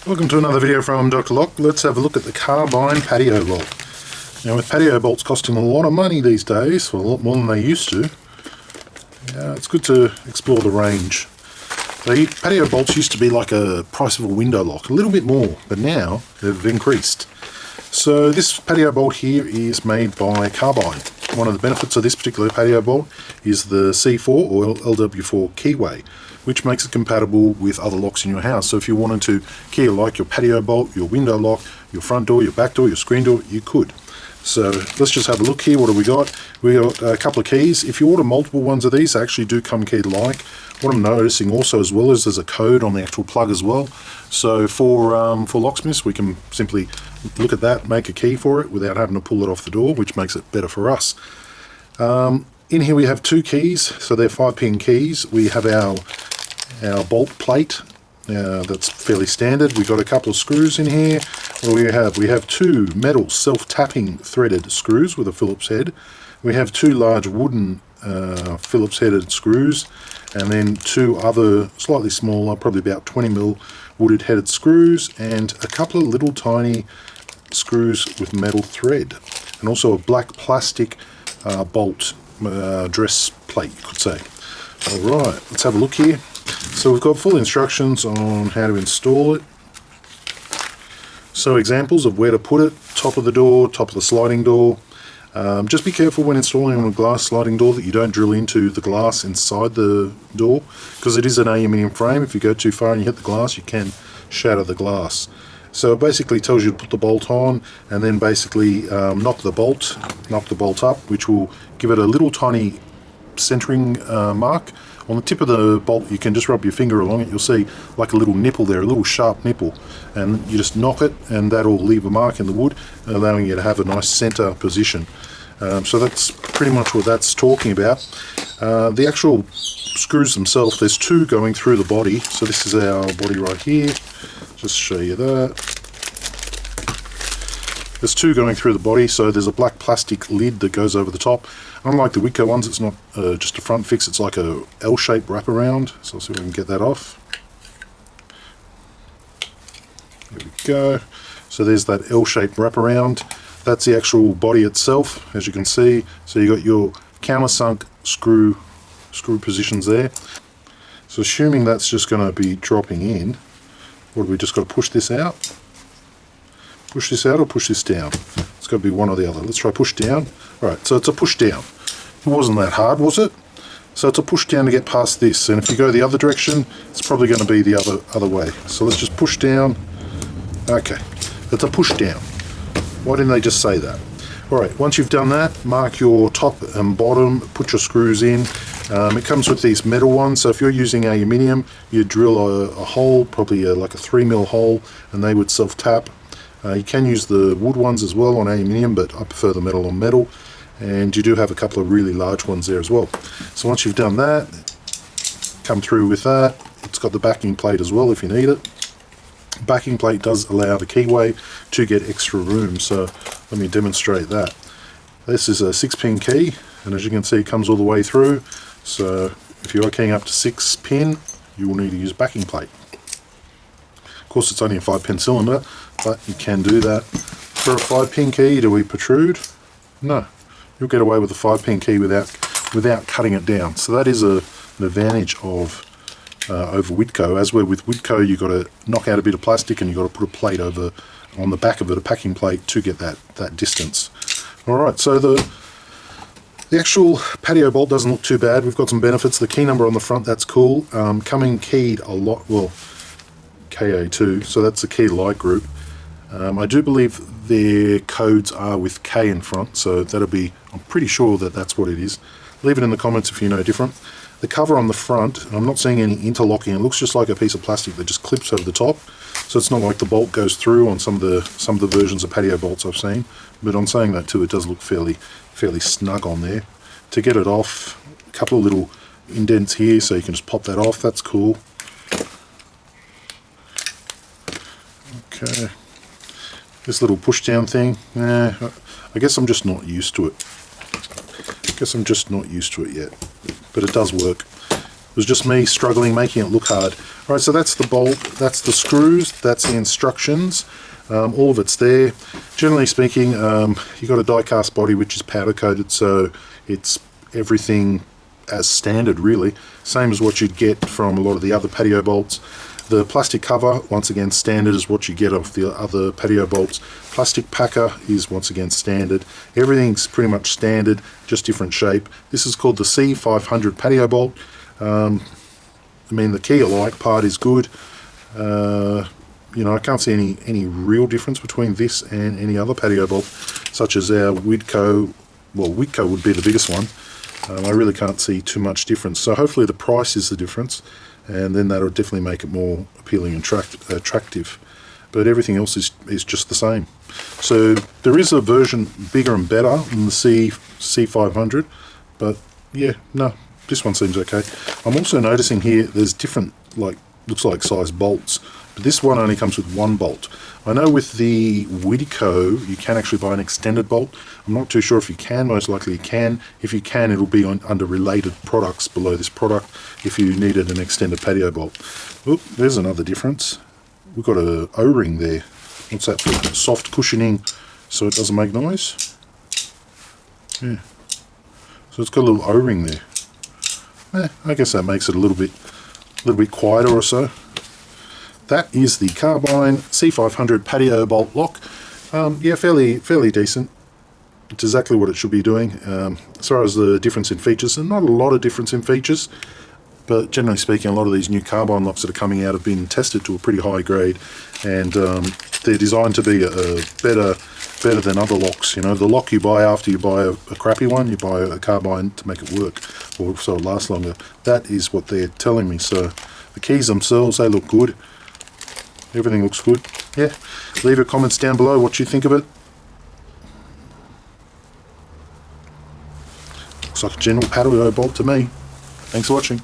Welcome to another video from Dr. Lock. Let's have a look at the Carbine Patio bolt. Now with patio bolts costing a lot of money these days, well, a lot more than they used to, it's good to explore the range. The patio bolts used to be like a price of a window lock, a little bit more, but now they've increased. So this patio bolt here is made by Carbine. One of the benefits of this particular patio bolt is the C4 or LW4 keyway, which makes it compatible with other locks in your house. So if you wanted to key like your patio bolt, your window lock, your front door, your back door, your screen door, you could. So let's just have a look here. What do we got? We got a couple of keys. If you order multiple ones of these, they actually do come keyed like. What I'm noticing also as well is there's a code on the actual plug as well. So for locksmiths, we can simply look at that, make a key for it without having to pull it off the door, which makes it better for us. In here we have two keys, so they're 5-pin keys. We have our bolt plate, that's fairly standard. We've got a couple of screws in here. What do we have two metal self-tapping threaded screws with a Phillips head. We have two large wooden Phillips headed screws, and then two other slightly smaller, probably about 20mm wooded headed screws, and a couple of little tiny screws with metal thread, and also a black plastic bolt dress plate, you could say. Alright, let's have a look here. So we've got full instructions on how to install it. So examples of where to put it: top of the door, top of the sliding door. Just be careful when installing on a glass sliding door that you don't drill into the glass inside the door, because it is an aluminium frame. If you go too far and you hit the glass, you can shatter the glass. So it basically tells you to put the bolt on, and then basically knock the bolt up, which will give it a little tiny centering mark. On the tip of the bolt, you can just rub your finger along it. You'll see like a little nipple there, a little sharp nipple, and you just knock it, and that'll leave a mark in the wood, allowing you to have a nice center position. So that's pretty much what that's talking about. The actual screws themselves, there's two going through the body. So this is our body right here. Just show you that. There's two going through the body, so there's a black plastic lid that goes over the top. Unlike the Witco ones, it's not just a front fix, it's like a L-shaped wraparound. So I'll see if we can get that off. There we go. So there's that L-shaped wraparound. That's the actual body itself, as you can see. So you got your countersunk screw positions there. So assuming that's just going to be dropping in, what do we just got to push this out? Push this out or push this down? It's got to be one or the other. Let's try push down. Alright, so it's a push down. It wasn't that hard, was it? So it's a push down to get past this, and if you go the other direction, it's probably going to be the other way. So let's just push down. Okay, it's a push down. Why didn't they just say that? Alright, once you've done that, mark your top and bottom, put your screws in. It comes with these metal ones, so if you're using aluminium, you drill a hole, probably like a 3mm hole, and they would self-tap. You can use the wood ones as well on aluminium, but I prefer the metal on metal. And you do have a couple of really large ones there as well. So once you've done that, come through with that. It's got the backing plate as well if you need it. Backing plate does allow the keyway to get extra room, so let me demonstrate that. This is a 6-pin key, and as you can see, it comes all the way through. So if you are keying up to 6-pin, you will need to use backing plate. Of course, it's only a 5-pin cylinder, but you can do that. For a 5-pin key, do we protrude? No. You'll get away with a 5-pin key without cutting it down. So that is an advantage of over Witco. As where with Witco, you've got to knock out a bit of plastic and you've got to put a plate over on the back of it, a packing plate, to get that distance. Alright, so the actual patio bolt doesn't look too bad. We've got some benefits. The key number on the front, that's cool. Coming keyed a lot, well, KA2, so that's the key light group. I do believe their codes are with K in front, so I'm pretty sure that that's what it is. Leave it in the comments if you know different. The cover on the front, I'm not seeing any interlocking. It looks just like a piece of plastic that just clips over the top, so it's not like the bolt goes through on some of the versions of patio bolts I've seen. But on saying that too, it does look fairly snug on there. To get it off, a couple of little indents here, so you can just pop that off. That's cool. Okay. This little push down thing, I guess I'm just not used to it. Yet, but it does work. was just me struggling making it look hard. Alright, so that's the bolt, that's the screws, that's the instructions. All of it's there. Generally speaking, you've got a die cast body which is powder coated, so it's everything as standard really. Same as what you'd get from a lot of the other patio bolts. The plastic cover, once again standard, is what you get off the other patio bolts. Plastic packer is once again standard. Everything's pretty much standard, just different shape. This is called the C500 Patio bolt. I mean, the key alike part is good. You know, I can't see any real difference between this and any other patio bolt, such as our Widco. Well, Widco would be the biggest one. I really can't see too much difference. So hopefully the price is the difference, and then that'll definitely make it more appealing and attractive. But everything else is just the same. So there is a version bigger and better than the C500, but yeah, no, this one seems okay. I'm also noticing here there's different, like, looks like size bolts, but this one only comes with one bolt. I know with the Widco you can actually buy an extended bolt. I'm not too sure if you can. Most likely you can. If you can, it'll be under related products below this product if you needed an extended patio bolt. Oop, there's another difference. We've got a O-ring there. What's that for? Soft cushioning so it doesn't make noise. Yeah. So it's got a little O-ring there. I guess that makes it a little bit quieter or so. That is the Carbine C500 Patio bolt lock. Yeah, fairly decent. It's exactly what it should be doing. As far as the difference in features, and not a lot of difference in features, but generally speaking, a lot of these new Carbine locks that are coming out have been tested to a pretty high grade, and they're designed to be better than other locks. You know, the lock you buy after you buy a crappy one, you buy a Carbine to make it work, or so it lasts longer. That is what they're telling me. So the keys themselves, they look good. Everything looks good. Yeah, leave your comments down below what you think of it. Looks like a general patio bolt to me. Thanks for watching.